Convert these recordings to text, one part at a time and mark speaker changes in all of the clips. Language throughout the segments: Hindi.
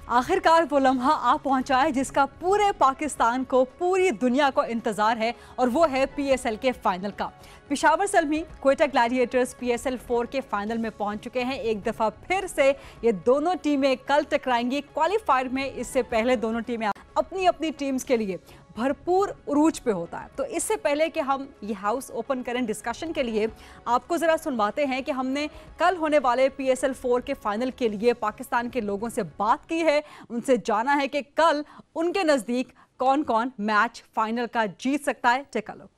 Speaker 1: आखिरकार वो लम्हा आ पहुंचा है जिसका पूरे पाकिस्तान को, पूरी दुनिया को इंतजार है और वो है पीएसएल के फाइनल का। पेशावर ज़ल्मी क्वेटा ग्लैडिएटर्स पीएसएल 4 के फाइनल में पहुंच चुके हैं। एक दफ़ा फिर से ये दोनों टीमें कल टकराएंगी। क्वालिफायर में इससे पहले दोनों टीमें अपनी अपनी टीम्स के लिए भरपूर उरूज पे होता है। तो इससे पहले कि हम ये हाउस ओपन करें डिस्कशन के लिए, आपको ज़रा सुनवाते हैं कि हमने कल होने वाले पीएसएल 4 के फाइनल के लिए पाकिस्तान के लोगों से बात की है, उनसे जाना है कि कल उनके नज़दीक कौन कौन मैच फाइनल का जीत सकता है। Take a look.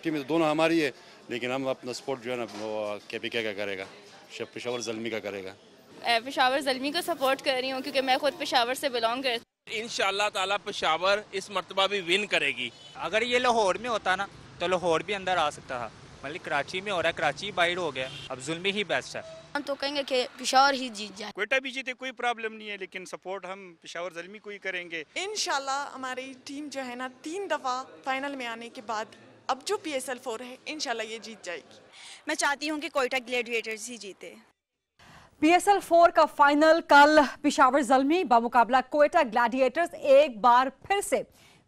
Speaker 2: टीम तो दोनों हमारी है, लेकिन हम अपना सपोर्ट जो है ना वो केपीके का करेगा, पेशावर ज़ल्मी का करेगा।
Speaker 3: पेशावर ज़ल्मी को सपोर्ट कर रही हूँ क्योंकि मैं खुद पेशावर से बिलोंग करती हूँ।
Speaker 4: इंशाअल्लाह ताला पेशावर इस मर्तबा भी विन करेगी।
Speaker 5: अगर ये लाहौर में होता ना तो लाहौर भी अंदर आ सकता था, मतलब कराची में हो रहा है, कराची बाहर हो गया, अब ज़ुल्मी ही बेस्ट है।
Speaker 6: हम तो कहेंगे कि पेशावर ही जीत जाए।
Speaker 7: क्वेटा भी जीते कोई प्रॉब्लम नहीं है, लेकिन सपोर्ट हम पेशावर ज़ल्मी को ही करेंगे।
Speaker 8: इंशाल्लाह हमारी टीम जो है ना 3 दफ़ा फाइनल में आने के बाद अब जो पीएसएल 4 है इंशाल्लाह ये जीत जाएगी।
Speaker 9: मैं चाहती हूँ कि क्वेटा ग्लैडिएटर्स ही जीते।
Speaker 1: पीएसएल 4 का फाइनल कल पेशावर ज़ल्मी बामुकाबला क्वेटा ग्लैडिएटर्स। एक बार फिर से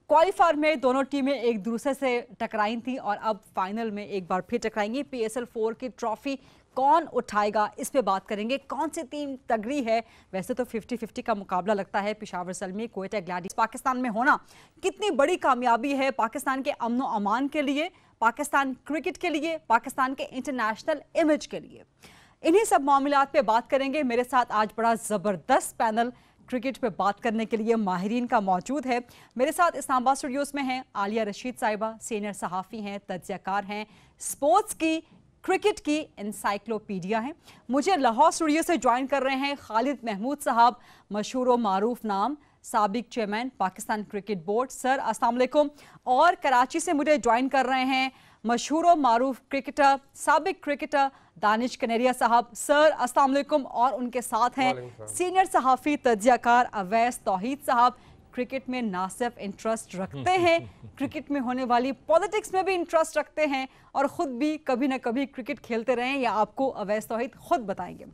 Speaker 1: क्वालिफायर में दोनों टीमें एक दूसरे से टकराई थी और अब फाइनल में एक बार फिर टकराएंगी। पीएसएल 4 की ट्रॉफी कौन उठाएगा, इस पे बात करेंगे। कौन सी टीम तगड़ी है? वैसे तो 50-50 का मुकाबला लगता है पेशावर ज़ल्मी क्वेटा ग्लैडिएटर्स पाकिस्तान में होना कितनी बड़ी कामयाबी है पाकिस्तान के अमन व अमान के लिए, पाकिस्तान क्रिकेट के लिए, पाकिस्तान के इंटरनेशनल इमेज के लिए। इन्हीं सब मामलात पे बात करेंगे। मेरे साथ आज बड़ा ज़बरदस्त पैनल क्रिकेट पे बात करने के लिए माहिरीन का मौजूद है। मेरे साथ इस्लामाबाद स्टूडियोज़ में हैं आलिया रशीद साहिबा, सीनियर सहाफ़ी हैं, तज्ज़ियाकार हैं, स्पोर्ट्स की, क्रिकेट की एनसाइक्लोपीडिया हैं। मुझे लाहौर स्टूडियो से ज्वाइन कर रहे हैं खालिद महमूद साहब, मशहूर व मारूफ नाम, साबिक chairman Pakistan cricket board. Sir अस्सलाम वालेकुम। और कराची से मुझे ज्वाइन कर रहे हैं मशहूर व मारूफ क्रिकेटर, साबिक क्रिकेटर दानिश कनेरिया साहब। सर अस्सलाम वालेकुम। और उनके साथ हैं सीनियर सहाफ़ी तज्ज़ियाकार अवैस तौहीद साहब। क्रिकेट में ना सिर्फ इंटरेस्ट रखते हैं, क्रिकेट में होने वाली पॉलिटिक्स में भी इंटरेस्ट रखते हैं और ख़ुद भी कभी ना कभी क्रिकेट खेलते रहे, या आपको अवैस तौहीद खुद बताएंगे।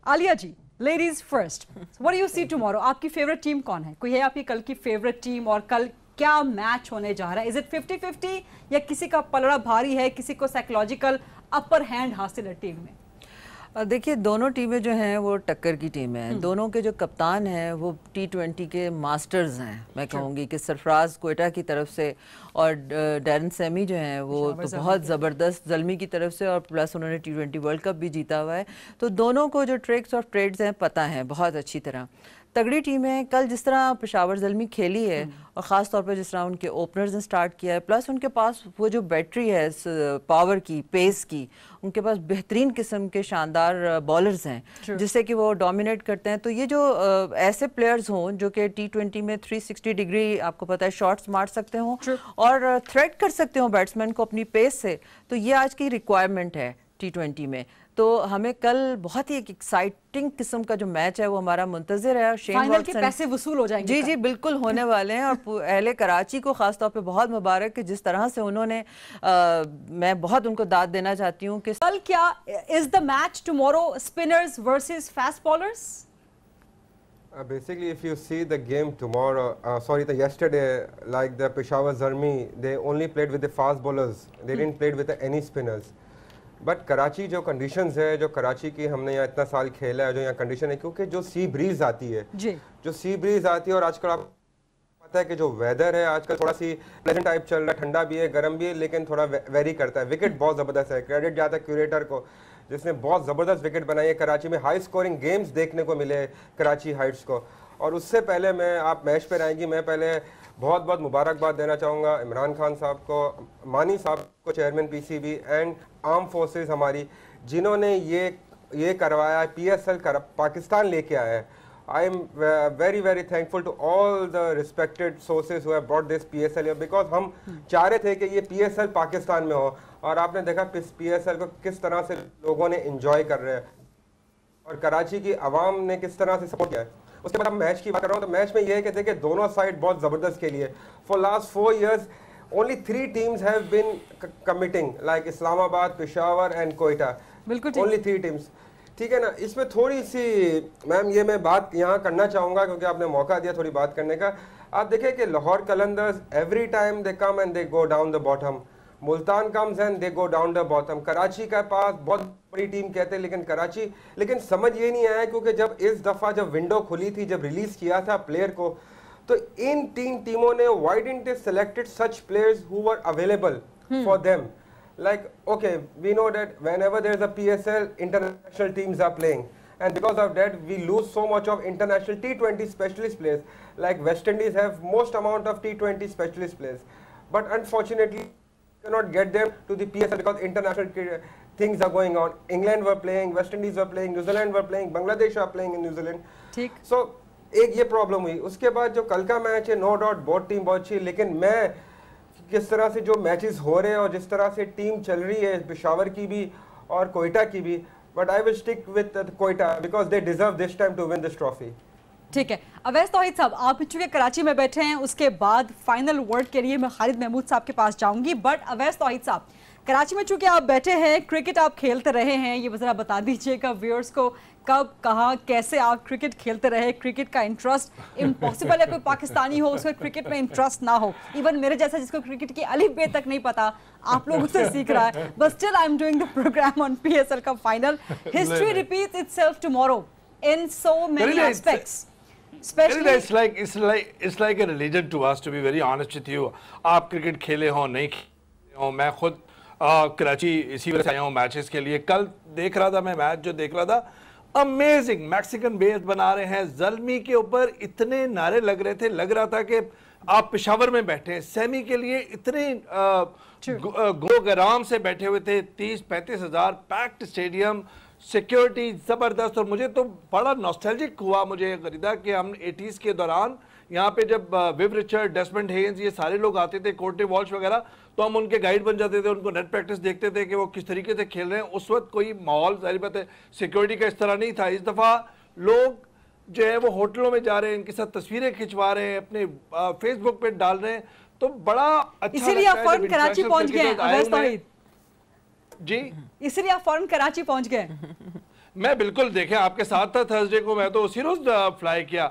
Speaker 1: Aliya ji, ladies first, what do you see tomorrow? आपकी फेवरेट टीम कौन है? कोई है आपकी कल की फेवरेट टीम? और कल क्या मैच होने जा रहा है? इज इट 50-50 या किसी का पलड़ा भारी है, किसी को साइकोलॉजिकल अपर हैंड हासिल है टीम में?
Speaker 10: देखिए, दोनों टीमें जो हैं वो टक्कर की टीम है। दोनों के जो कप्तान हैं वो T20 के मास्टर्स हैं। मैं कहूँगी कि सरफराज क्वेटा की तरफ से और डैरन सैमी जो हैं वो तो बहुत ज़बरदस्त ज़ल्मी की तरफ से, और प्लस उन्होंने T20 वर्ल्ड कप भी जीता हुआ है। तो दोनों को जो ट्रिक्स और ट्रेड्स हैं पता है बहुत अच्छी तरह। तगड़ी टीम है। कल जिस तरह पेशावर ज़ल्मी खेली है और ख़ास तौर पर जिस तरह उनके ओपनर्स ने स्टार्ट किया है, प्लस उनके पास वो जो बैटरी है पावर की, पेस की, उनके पास बेहतरीन किस्म के शानदार बॉलर्स हैं जिससे कि वो डोमिनेट करते हैं। तो ये जो ऐसे प्लेयर्स हों जो कि T20 में 360 डिग्री आपको पता है शॉट्स मार सकते हों और थ्रेट कर सकते हों बैट्समैन को अपनी पेस से, तो ये आज की रिक्वायरमेंट है T20 में। तो हमें कल बहुत ही एक एक्साइटिंग किस्म का जो मैच है वो हमारा मुंतज़िर है।
Speaker 1: फाइनल के पैसे वसूल हो जाएंगे।
Speaker 10: जी जी बिल्कुल होने वाले हैं। और अहले कराची को खास तौर पे बहुत मुबारक कि जिस तरह से उन्होंने मैं बहुत उनको दाद देना चाहती हूँ कि
Speaker 1: कल क्या is the match tomorrow spinners versus fast bowlers?
Speaker 11: Basically, if you see the game tomorrow, yesterday, like the Peshawar Zalmi, they only played with the fast bowlers. They didn't play with any spinners. But Karachi जो कंडीशंस है, जो कराची की हमने यहाँ इतना साल खेला है, जो यहाँ कंडीशन है, क्योंकि जो सी ब्रीज आती है जो सी ब्रीज आती है, और आजकल आपको पता है कि जो वेदर है आजकल थोड़ा सी प्लेजेंट टाइप चल रहा है, ठंडा भी है, गर्म भी है, लेकिन थोड़ा वेरी करता है। विकेट बहुत ज़बरदस्त है। क्रेडिट जाता है क्यूरेटर को जिसने बहुत ज़बरदस्त विकेट बनाई है। कराची में हाई स्कोरिंग गेम्स देखने को मिले कराची हाइट्स को। और उससे पहले आप मैच पर आएंगी, मैं पहले बहुत बहुत मुबारकबाद देना चाहूँगा इमरान खान साहब को, मानी साहब को, chairman PCB and arm forces हमारी, जिन्होंने ये करवाया, PSL पाकिस्तान लेके आया है। I am very very thankful to all the respected sources who have brought this PSL, because हम चाह रहे थे कि ये PSL पाकिस्तान में हो, और आपने देखा PSL को किस तरह से लोगों ने इंजॉय कर रहे हैं और कराची की आवाम ने किस तरह से सपोर्ट किया है। उसके बाद हम मैच की बात कर रहा हूँ, तो मैच में ये है कि देखिए दोनों साइड बहुत ज़बरदस्त खेली है। For last 4 years only 3 teams have been committing, like Islamabad, Peshawar and Quetta.
Speaker 1: बिल्कुल
Speaker 11: only 3 teams. ठीक है ना, इसमें थोड़ी सी मैम ये मैं बात यहाँ करना चाहूँगा क्योंकि आपने मौका दिया थोड़ी बात करने का। आप देखें कि Lahore Qalandars every time they come and they go down the bottom, Multan comes and they go down the bottom, Karachi के पास बहुत बड़ी टीम कहते हैं लेकिन कराची, लेकिन समझ ये नहीं आया क्योंकि जब इस दफ़ा जब विंडो खुली थी, जब रिलीज़ किया था प्लेयर को, तो इन तीन टीमों ने why didn't they selected such players who were available for them. Like, okay, we know that whenever there is a PSL, international teams are playing, and because of that, we lose so much of international T20 specialist players. Like West Indies have most amount of T20 specialist players, but unfortunately, cannot get them to the PSL because international things are going on. England were playing, West Indies were playing, New Zealand were playing, Bangladesh are playing in New Zealand.
Speaker 1: ठीक.
Speaker 11: So एक ये प्रॉब्लम हुई। उसके बाद जो कल का मैच है, नो डाउट बहुत टीम बहुत अच्छी, लेकिन मैं किस तरह से जो मैचेस हो रहे हैं और जिस तरह से टीम चल रही है पेशावर की भी और कोयटा की भी, but I will stick with Quetta because they deserve this time to win this trophy.
Speaker 1: ठीक है, अवैस तौहीद साहब, आप चूंकि कराची में बैठे हैं, उसके बाद फाइनल वर्ड के लिए मैं खालिद महमूद साहब के पास जाऊंगी, बट अवैस तौहीद साहब, कराची में चूंकि आप बैठे हैं, क्रिकेट आप खेलते रहे हैं, ये जरा बता दीजिएगा व्यूअर्स को कब कहाँ कैसे आप क्रिकेट खेलते रहे, क्रिकेट का इंटरेस्ट इम्पॉसिबल है कोई पाकिस्तानी हो उसको क्रिकेट में इंटरेस्ट ना हो, इवन मेरे जैसा जिसको क्रिकेट की अलिफ बे तक नहीं पता, आप लोगों से सीख रहा है, but still I am doing the programme on PSL का final. History repeats itself tomorrow in so many aspects.
Speaker 12: Especially it's like a religion to us, to be very honest with you. आप क्रिकेट खेले हो नहीं खेले हो, मैं खुद कराची इसी वजह से आया हूँ मैचेस के लिए। कल देख रहा था मैं मैच जो देख रहा था, अमेजिंग मैक्सिकन बेस बना रहे हैं, ज़ल्मी के ऊपर इतने नारे लग रहे थे, लग रहा था कि आप पेशावर में बैठे हैं। सेमी के लिए इतने लोग आराम से बैठे हुए थे, 30-35 हज़ार पैक्ड स्टेडियम, सिक्योरिटी ज़बरदस्त। और मुझे तो बड़ा नॉस्टैल्जिक हुआ मुझे गरीदा कि हम 80s के दौरान यहाँ पे जब विव रिचर्ड, डेस्मंड हेन्स, ये सारे लोग आते थे, कोर्टे वॉल्श वगैरह, तो हम उनके गाइड बन जाते थे, उनको नेट प्रैक्टिस देखते थे कि वो किस तरीके से खेल रहे हैं। उस वक्त कोई माहौल जाहिर बात है सिक्योरिटी का इस तरह नहीं था। इस दफ़ा लोग जो है वो होटलों में जा रहे हैं, इनके साथ तस्वीरें खिंचवा रहे हैं, अपने फेसबुक पे डाल रहे हैं, तो बड़ा अच्छा।
Speaker 1: इसीलिए आप फौरन कराची पहुंच गए अवैस तौहीद
Speaker 12: जी,
Speaker 1: इसलिए आप फौरन कराची पहुंच गए।
Speaker 12: मैं बिल्कुल देखें आपके साथ था थर्सडे को, मैं तो उसी रोज फ्लाई किया।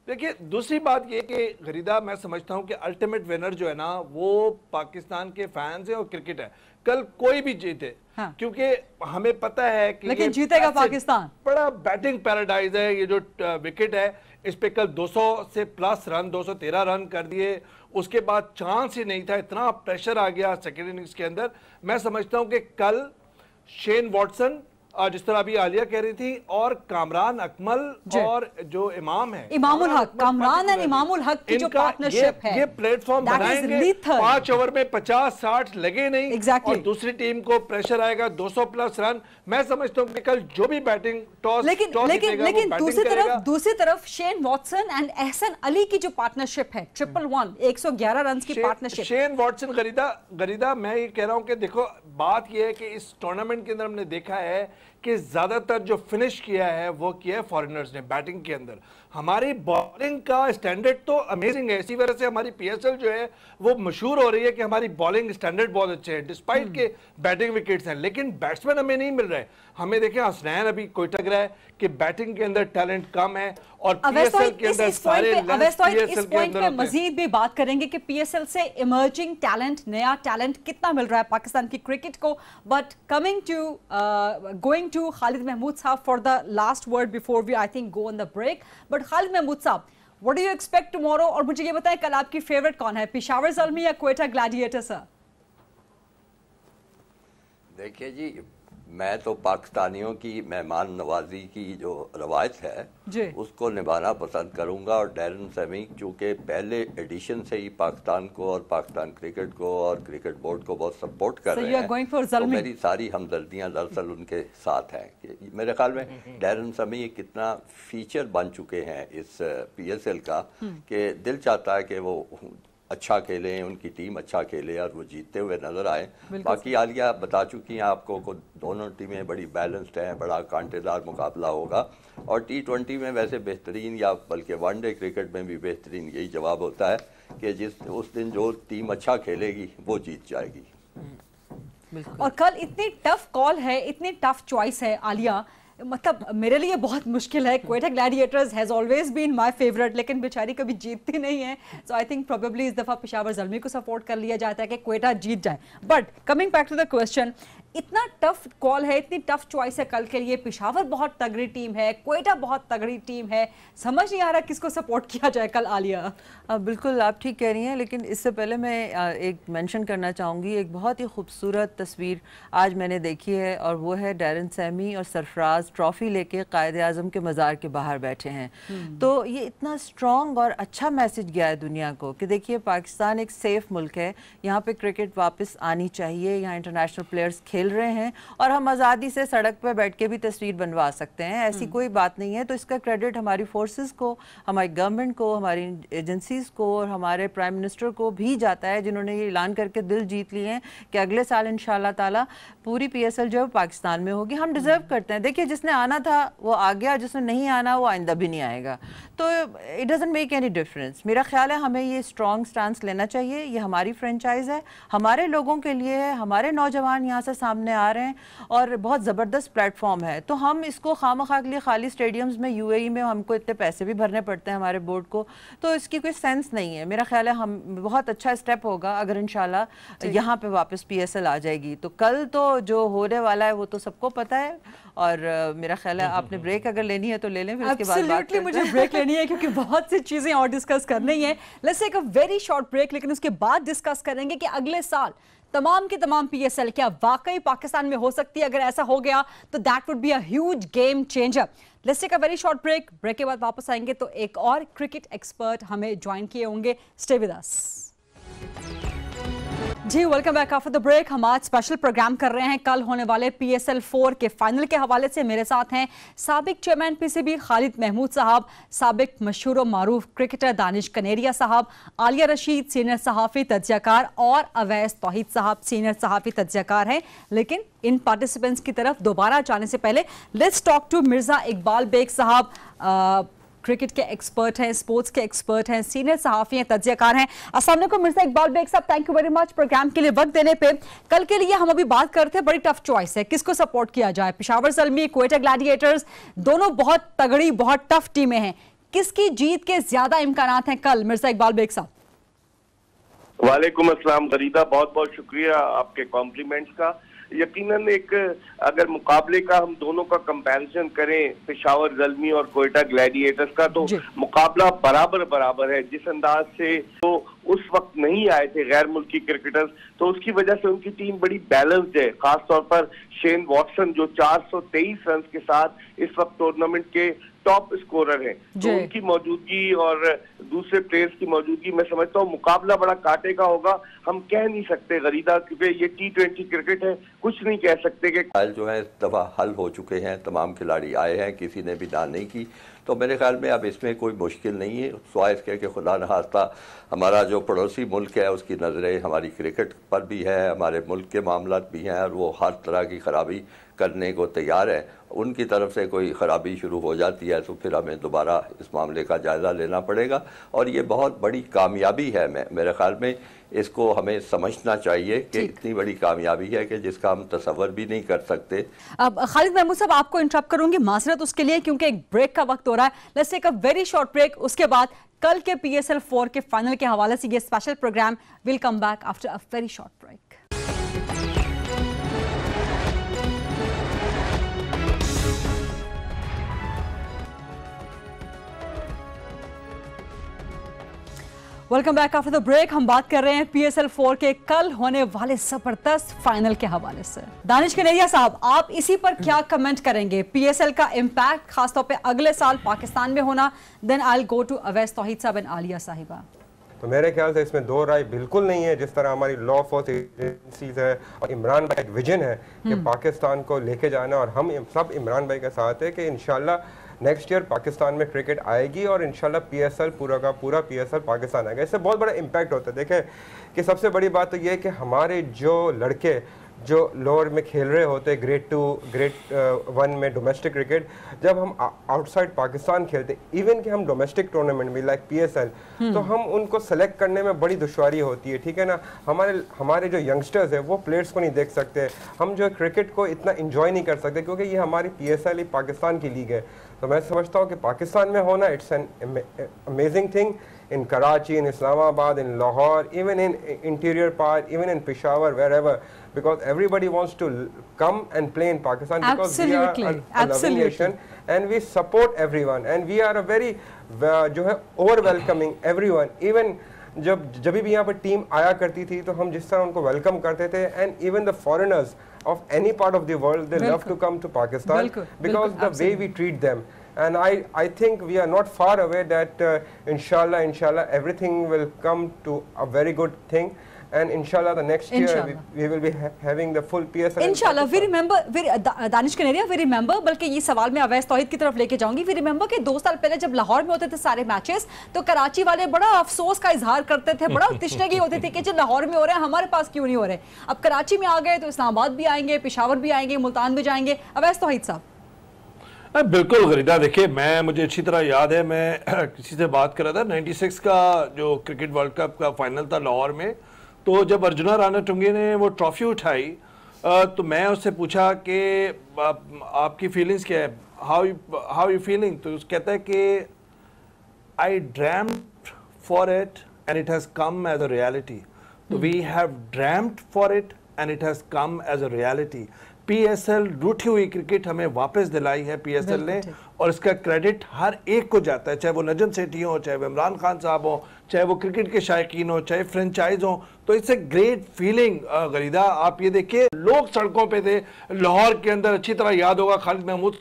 Speaker 12: देखिए दूसरी बात ये कि गरीदा मैं समझता हूँ कि अल्टीमेट विनर जो है ना वो पाकिस्तान के फैंस हैं और क्रिकेट है। कल कोई भी जीते, हाँ। क्योंकि हमें पता है कि
Speaker 1: लेकिन जीतेगा पाकिस्तान,
Speaker 12: बड़ा बैटिंग पैराडाइज है। ये जो विकेट है इस पे कल 200 से प्लस रन, 213 रन कर दिए, उसके बाद चांस ही नहीं था, इतना प्रेशर आ गया सेकेंड इनिंग्स के अंदर। मैं समझता हूं कि कल शेन वॉटसन, जिस तरह अभी आलिया कह रही थी, और कामरान अकमल और जो इमाम है
Speaker 1: इमामुल हक, कामरान एंड इमामुल हक की जो पार्टनरशिप है,
Speaker 12: ये प्लेटफॉर्म बनाएंगे। 5 ओवर में 50-60 लगे नहीं,
Speaker 1: exactly.
Speaker 12: और दूसरी टीम को प्रेशर आएगा, 200 प्लस रन। मैं समझता हूँ कि कल जो भी बैटिंग टॉस
Speaker 1: लेकिन दूसरी तरफ Shane Watson and Ehsan Ali की जो पार्टनरशिप है, 111 111 रन की पार्टनरशिप।
Speaker 12: शेन वॉटसन गरीदा मैं ये कह रहा हूँ कि देखो बात ये है कि इस टूर्नामेंट के अंदर हमने देखा है कि ज्यादातर जो फिनिश किया है वो किया है फॉरेनर्स ने बैटिंग के अंदर। हमारी बॉलिंग का स्टैंडर्ड तो अमेजिंग है, इसी वजह से हमारी PSL जो है वो मशहूर हो रही है कि हमारी बॉलिंग स्टैंडर्ड बहुत अच्छे हैं, डिस्पाइट के बैटिंग विकेट्स हैं, लेकिन बैट्समैन हमें नहीं मिल रहे। हमें देखें हसनैन अभी कोई टक रहा है कि बैटिंग के अंदर टैलेंट कम है, और PSL के अंदर सारे
Speaker 1: इस पॉइंट पे मजीद भी बात करेंगे कि PSL से इमर्जिंग टैलेंट, नया टैलेंट कितना मिल रहा है पाकिस्तान की क्रिकेट को। But coming to going to Khalid Mahmood sahab for the last word before we I think go on the break. But Khalid Mahmood sahab, what do you expect tomorrow? और मुझे ये बताएं कल आपकी फेवरेट कौन है, पेशावर ज़ल्मी या क्वेटा ग्लैडिएटर? सर
Speaker 13: देखिए जी, मैं तो पाकिस्तानियों की मेहमान नवाजी की जो रवायत है उसको निभाना पसंद करूंगा, और डैरन सेमी चूँकि पहले एडिशन से ही पाकिस्तान को और पाकिस्तान क्रिकेट को और क्रिकेट बोर्ड को बहुत सपोर्ट कर रहे हैं, तो मेरी सारी हमदर्दियां दरअसल उनके साथ हैं। कि मेरे ख्याल में डैरन सेमी कितना फीचर बन चुके हैं इस PSL का कि दिल चाहता है कि वो अच्छा खेले, उनकी टीम अच्छा खेले और वो जीतते हुए नजर आए। बाकी आलिया बता चुकी हैं आपको को दोनों टीमें बड़ी बैलेंस्ड हैं, बड़ा कांटेदार मुकाबला होगा, और T20 में वैसे बेहतरीन या बल्कि वनडे क्रिकेट में भी बेहतरीन यही जवाब होता है कि उस दिन जो टीम अच्छा खेलेगी वो जीत जाएगी।
Speaker 1: और कल इतनी टफ कॉल है, इतनी टफ चॉइस है आलिया, मतलब मेरे लिए बहुत मुश्किल है। Quetta gladiators has always been my favourite, लेकिन बेचारी कभी जीतती नहीं है। सो आई थिंक प्रोबेबली इस दफ़ा पेशावर ज़ल्मी को सपोर्ट कर लिया जाता है कि क्वेटा जीत जाए। But coming back to the question, इतना टफ कॉल है, इतनी टफ चॉइस है कल के लिए। पेशावर बहुत तगड़ी टीम है, क्वेटा बहुत तगड़ी टीम है, समझ नहीं आ रहा किसको सपोर्ट किया जाए कल। आलिया
Speaker 10: बिल्कुल आप ठीक कह रही हैं, लेकिन इससे पहले मैं एक मेंशन करना चाहूँगी, एक बहुत ही खूबसूरत तस्वीर आज मैंने देखी है, और वो है डैरन सैमी और सरफराज ट्रॉफ़ी लेके कायद-ए-आज़म के मज़ार के बाहर बैठे हैं। तो ये इतना स्ट्रॉन्ग और अच्छा मैसेज गया है दुनिया को कि देखिए पाकिस्तान एक सेफ़ मुल्क है, यहाँ पे क्रिकेट वापस आनी चाहिए, यहाँ इंटरनेशनल प्लेयर्स खेल रहे हैं और हम आज़ादी से सड़क पर बैठ के भी तस्वीर बनवा सकते हैं, ऐसी कोई बात नहीं है। तो इसका क्रेडिट हमारी फोर्सेस को, हमारी गवर्नमेंट को, हमारी एजेंसीज़ को और हमारे प्राइम मिनिस्टर को भी जाता है, जिन्होंने ये ऐलान करके दिल जीत लिए हैं कि अगले साल इंशाल्लाह ताला पूरी PSL जो है पाकिस्तान में होगी। हम डिज़र्व करते हैं। देखिए जिसने आना था वो आ गया, जिसने नहीं आना वो आइंदा भी नहीं आएगा। तो it doesn't make any difference. मेरा ख्याल है हमें ये स्ट्रॉन्ग स्टांस लेना चाहिए। ये हमारी फ्रेंचाइज है, हमारे लोगों के लिए है, हमारे नौजवान यहाँ से सामने आ रहे हैं और बहुत ज़बरदस्त प्लेटफॉर्म है। तो हम इसको खामखा के लिए खाली स्टेडियम्स में UAE में हमको इतने पैसे भी भरने पड़ते हैं हमारे बोर्ड को, तो इसकी कोई सेंस नहीं है। मेरा ख्याल है हम बहुत अच्छा स्टेप होगा अगर इंशाल्लाह यहाँ पे वापस PSL आ जाएगी। तो कल तो जो होने वाला है वो तो सबको पता है, और मेरा ख्याल है आपने ब्रेक अगर लेनी है तो ले लें, फिर उसके बाद बात करते हैं।
Speaker 1: मुझे ब्रेक लेनी है क्योंकि बहुत सी चीजें और डिस्कस करनी है। Let's take a very short break, लेकिन उसके बाद डिस्कस करेंगे कि अगले साल तमाम के तमाम PSL क्या वाकई पाकिस्तान में हो सकती है। अगर ऐसा हो गया तो that would be a huge game changer. Let's take a very short break. Break के बाद वापस आएंगे तो एक और क्रिकेट एक्सपर्ट हमें ज्वाइन किए होंगे। Stay with us. जी welcome back after the break. हम आज स्पेशल प्रोग्राम कर रहे हैं कल होने वाले PSL 4 के फाइनल के हवाले से। मेरे साथ हैं साबिक चेयरमैन PCB खालिद महमूद साहब, साबिक मशहूर और मारूफ क्रिकेटर दानिश कनेरिया साहब, आलिया रशीद सीनियर सहाफ़ी तज्ज़ियाकार और अवैस तौहीद साहब सीनियर सहाफ़ी तज्ज़ियाकार हैं। लेकिन इन पार्टिसिपेंट्स की तरफ दोबारा जाने से पहले let's talk to Mirza Iqbal Baig साहब। क्रिकेट के एक्सपर्ट हैं, स्पोर्ट्स के एक्सपर्ट हैं, सीनियर सहाफ़ी हैं, तज्ज़ियाकार हैं। अस्सलाम वालेकुम मिर्ज़ा इकबाल बेग साहब, thank you very much programme के लिए वक्त देने पे। कल के लिए हम अभी बात करते हैं, बड़ी टफ चॉइस है, किसको सपोर्ट किया जाए। पेशावर ज़ल्मी, क्वेटा ग्लैडिएटर्स दोनों बहुत तगड़ी बहुत टफ टीमें हैं, किसकी जीत के ज्यादा इम्कानात हैं कल? मिर्ज़ा इकबाल बेग साहब।
Speaker 14: वालेकुम अस्सलाम गरीदा, बहुत बहुत शुक्रिया आपके कॉम्प्लीमेंट्स का। यकीनन एक अगर मुकाबले का हम दोनों का कंपैरिजन करें, पेशावर ज़ल्मी और क्वेटा ग्लैडिएटर्स का, तो मुकाबला बराबर बराबर है। जिस अंदाज से तो उस वक्त नहीं आए थे गैर मुल्की क्रिकेटर्स, तो उसकी वजह से उनकी टीम बड़ी बैलेंस्ड है। खासतौर पर शेन वॉटसन जो 423 रन के साथ इस वक्त टूर्नामेंट के टॉप स्कोरर हैं, तो उनकी मौजूदगी और दूसरे प्लेयर्स की मौजूदगी मैं समझता हूँ मुकाबला बड़ा कांटे का होगा। हम कह नहीं सकते गरीदा, क्योंकि ये T20 क्रिकेट है, कुछ नहीं कह सकते कि
Speaker 13: जो है इस दफा हल हो चुके हैं, तमाम खिलाड़ी आए हैं, किसी ने भी ना नहीं की। तो मेरे ख्याल में अब इसमें कोई मुश्किल नहीं है, सिवाय इसके कि खुदा न खास्ता हमारा जो पड़ोसी मुल्क है उसकी नज़रें हमारी क्रिकेट पर भी है, हमारे मुल्क के मामलात भी हैं, और वो हर तरह की खराबी करने को तैयार है। उनकी तरफ से कोई ख़राबी शुरू हो जाती है तो फिर हमें दोबारा इस मामले का जायज़ा लेना पड़ेगा, और ये बहुत बड़ी कामयाबी है। मेरे ख्याल में इसको हमें समझना चाहिए कि इतनी बड़ी कामयाबी है कि जिसका हम तसव्वुर भी नहीं कर सकते।
Speaker 1: अब खालिद महमूद साहब आपको इंटरप्ट करूंगी, माजरत उसके लिए, क्योंकि एक ब्रेक का वक्त हो रहा है। Let's take a very short break, उसके बाद कल के PSL 4 के फाइनल के हवाले से ये special programme will come back after a very short break. Welcome back after the break. हम बात कर रहे हैं PSL 4 के कल होने वाले जबरदस्त फाइनल के हवाले से। दानिश कनेरिया साहब, आप इसी पर क्या कमेंट करेंगे? PSL का इम्पैक्ट खासतौर पे अगले साल पाकिस्तान में होना। Then I will go to Awais Tauheed sahab and Alia साहिबा।
Speaker 11: तो मेरे ख्याल से इसमें दो राय बिल्कुल नहीं है। जिस तरह हमारी लॉ फोर्स एजेंसीज है और इमरान भाई का विजन है कि पाकिस्तान को लेके जाना, और हम सब इमरान भाई के साथ है कि इंशाल्लाह नेक्स्ट ईयर पाकिस्तान में क्रिकेट आएगी और इंशाल्लाह PSL पूरा का पूरा PSL पाकिस्तान आएगा। इससे बहुत बड़ा इम्पैक्ट होता है। देखें कि सबसे बड़ी बात तो ये है कि हमारे जो लड़के जो लोअर में खेल रहे होते ग्रेड 2 ग्रेड 1 में डोमेस्टिक क्रिकेट, जब हम आउटसाइड पाकिस्तान खेलते, इवन कि हम डोमेस्टिक टूर्नामेंट में लाइक PSL, तो हम उनको सेलेक्ट करने में बड़ी दुश्वारी होती है, ठीक है ना। हमारे जो यंगस्टर्स है वो प्लेयर्स को नहीं देख सकते, हम जो क्रिकेट को इतना इंजॉय नहीं कर सकते, क्योंकि ये हमारी PSL पाकिस्तान की लीग है। तो मैं समझता हूँ कि पाकिस्तान में होना it's an amazing thing, in Karachi, in Islamabad, in Lahore, even in interior part, even in Peshawar, wherever, because everybody wants to come and play in Pakistan because we are a loving nation and we support everyone and we are a very जो है over welcoming everyone. Even जब भी यहाँ पर टीम आया करती थी तो हम जिस तरह उनको वेलकम करते थे, and even the foreigners of any part of the world, they love to come to Pakistan because the way we treat them. And I think we are not far away that inshallah everything will come to a very good thing, and inshallah the next year we will be having the full PSL.
Speaker 1: Inshallah, we remember, Danish Kaneria, we remember, बल्कि ये सवाल मैं अवैस तौहीद की तरफ लेके जाऊंगी। we remember कि 2 साल पहले जब लाहौर में होते थे सारे मैचेस, तो कराची वाले बड़ा अफसोस का इजहार करते थे, बड़ा तिश्नगी होती थी कि जो लाहौर में हो रहे हैं हमारे पास क्यों नहीं हो रहे। अब कराची में आ गए तो इस्लामाबाद भी आएंगे, पेशावर भी आएंगे, मुल्तान भी जाएंगे। अवैस तौहीद साहब।
Speaker 12: बिल्कुल गरीदा, देखिए मुझे अच्छी तरह याद है, मैं किसी से बात कर रहा था 96 का जो क्रिकेट वर्ल्ड कप का फाइनल था लाहौर में, तो जब अर्जुना रानाटुंगे ने वो ट्रॉफी उठाई तो मैं उससे पूछा कि आपकी फीलिंग्स क्या है, हाउ यू फीलिंग, तो कहता है कि I dreamed for it and it has come as a reality. तो we have dreamed for it and it has come as a reality. PSL रूठी हुई क्रिकेट हमें वापस दिलाई है PSL ने, और इसका क्रेडिट हर एक को जाता है, चाहे वो नजम सेठी हो, चाहे वो इमरान खान साहब हो, चाहे वो क्रिकेट के शायकीन हो, चाहे फ्रेंचाइज हो। तो इट्स ए ग्रेट फीलिंग गरीदा। आप ये देखिए, लोग सड़कों पे थे लाहौर के अंदर, अच्छी तरह याद होगा खालिद महमूद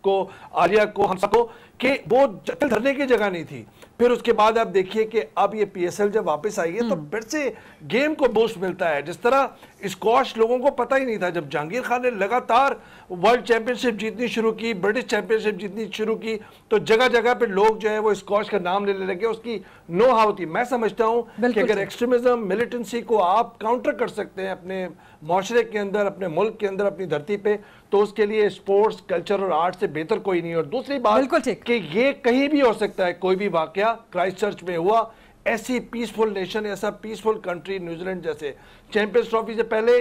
Speaker 12: को, आलिया को, हम सबको, कि वो चल धरने की जगह नहीं थी। फिर उसके बाद आप देखिए कि अब ये PSL जब वापस आई है तो फिर से गेम को बूस्ट मिलता है। जिस तरह स्क्वॉश लोगों को पता ही नहीं था, जब जहांगीर खान ने लगातार वर्ल्ड चैंपियनशिप जीतनी शुरू की, ब्रिटिश चैंपियनशिप जीतनी शुरू की, तो जगह जगह पे लोग जो है वो स्क्वॉश का नाम लेने लगे। उसकी नो हाउ थी। मैं समझता हूँ कि अगर एक्सट्रीमिज्म, मिलिटेंसी को आप काउंटर कर सकते हैं अपने माशरे के अंदर, अपने मुल्क के अंदर, अपनी धरती पे, तो उसके लिए स्पोर्ट्स, कल्चर और आर्ट से बेहतर कोई नहीं। और दूसरी बात कि ये कहीं भी हो सकता है, कोई भी वाकया क्राइस्ट चर्च में हुआ, ऐसी पीसफुल नेशन, ऐसा पीसफुल कंट्री न्यूजीलैंड जैसे, चैंपियंस ट्रॉफी से पहले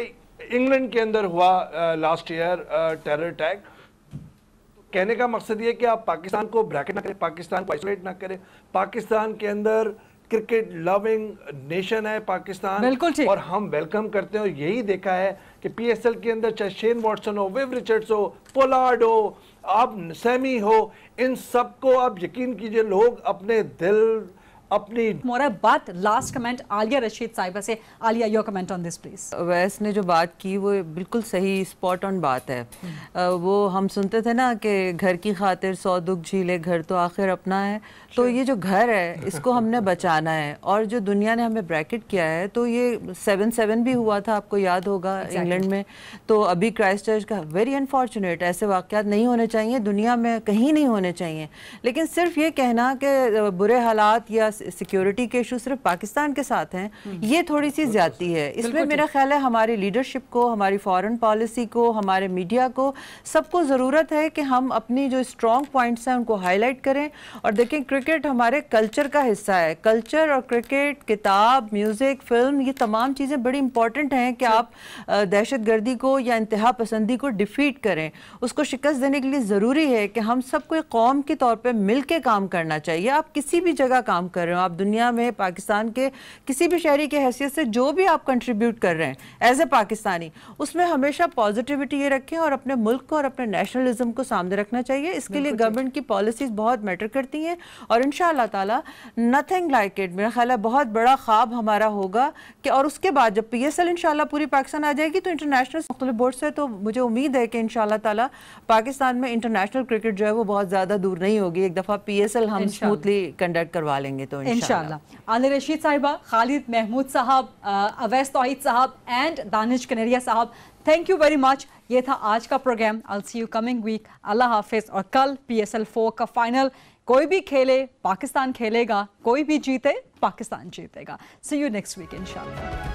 Speaker 12: इंग्लैंड के अंदर हुआ लास्ट ईयर टेरर अटैक। कहने का मकसद ये कि आप पाकिस्तान को ब्रैकेट ना करें, पाकिस्तान को आइसोलेट ना करें। पाकिस्तान के अंदर क्रिकेट लविंग नेशन है पाकिस्तान, और हम वेलकम करते हैं। और यही देखा है कि PSL के अंदर चाहे शेन वॉटसन हो, विव रिचर्ड्स हो, पोलार्ड हो, आप सैमी हो, इन सबको आप यकीन कीजिए लोग अपने दिल, अपनी
Speaker 1: मोरा बात। लास्ट कमेंट आलिया रशीद साहिबा से। Alia, your comment on this please.
Speaker 10: वैस ने जो बात की वो बिल्कुल सही, स्पॉट ऑन बात है। वो हम सुनते थे ना कि घर की खातिर 100 दुख झीले, घर तो आखिर अपना है। तो ये जो घर है इसको हमने बचाना है। और जो दुनिया ने हमें ब्रैकेट किया है, तो ये 7-7 भी हुआ था, आपको याद होगा इंग्लैंड में। तो अभी क्राइस्ट चर्च का वेरी अनफॉर्चुनेट, ऐसे वाक़यात नहीं होने चाहिए, दुनिया में कहीं नहीं होने चाहिए। लेकिन सिर्फ ये कहना कि बुरे हालात या सिक्योरिटी के इशू सिर्फ पाकिस्तान के साथ हैं, ये थोड़ी सी ज्यादती है। इसमें मेरा ख्याल है हमारी लीडरशिप को, हमारी फॉरेन पॉलिसी को, हमारे मीडिया को, सबको ज़रूरत है कि हम अपनी जो स्ट्रॉन्ग पॉइंट्स हैं उनको हाईलाइट करें। और देखें, क्रिकेट हमारे कल्चर का हिस्सा है। कल्चर और क्रिकेट, किताब, म्यूज़िक, फिल्म, ये तमाम चीज़ें बड़ी इंपॉर्टेंट हैं कि आप दहशतगर्दी को या इंतहा पसंदी को डिफीट करें। उसको शिकस्त देने के लिए ज़रूरी है कि हम सबको एक कौम के तौर पर मिल के काम करना चाहिए। आप किसी भी जगह काम कर रहे हो, आप दुनिया में पाकिस्तान के किसी भी शहरी की हैसियत से जो भी आप कंट्रीब्यूट कर रहे हैं एज ए पाकिस्तानी, उसमें हमेशा पॉजिटिविटी ये रखें और अपने मुल्क को और अपने नेशनलिज्म को सामने रखना चाहिए। इसके लिए गवर्नमेंट की पॉलिसीज बहुत मैटर करती हैं और इंशाअल्लाह ताला नथिंग लाइक इट, मेरा ख्याल है बहुत बड़ा ख्वाब हमारा होगा कि, और उसके बाद जब PSL इंशाअल्लाह पूरी पाकिस्तान आ जाएगी तो इंटरनेशनल मुख्तलिफ बोर्ड से, तो मुझे उम्मीद है कि इंशाअल्लाह ताला पाकिस्तान में इंटरनेशनल क्रिकेट जो है वो बहुत ज़्यादा दूर नहीं होगी। एक दफ़ा PSL हम स्मूथली कंडक्ट करवा लेंगे तो
Speaker 1: इंशाअल्लाह। आलिया रशीद साहिबा, खालिद महमूद साहब, अवैस तौहीद साहब एंड दानिश कनेरिया साहब, थैंक यू वेरी मच। ये था आज का programme. I will see you coming week. Allah हाफिज। और कल PSL 4 का फाइनल, कोई भी खेले पाकिस्तान खेलेगा, कोई भी जीते पाकिस्तान जीतेगा। सी यू नेक्स्ट वीक इंशाअल्लाह।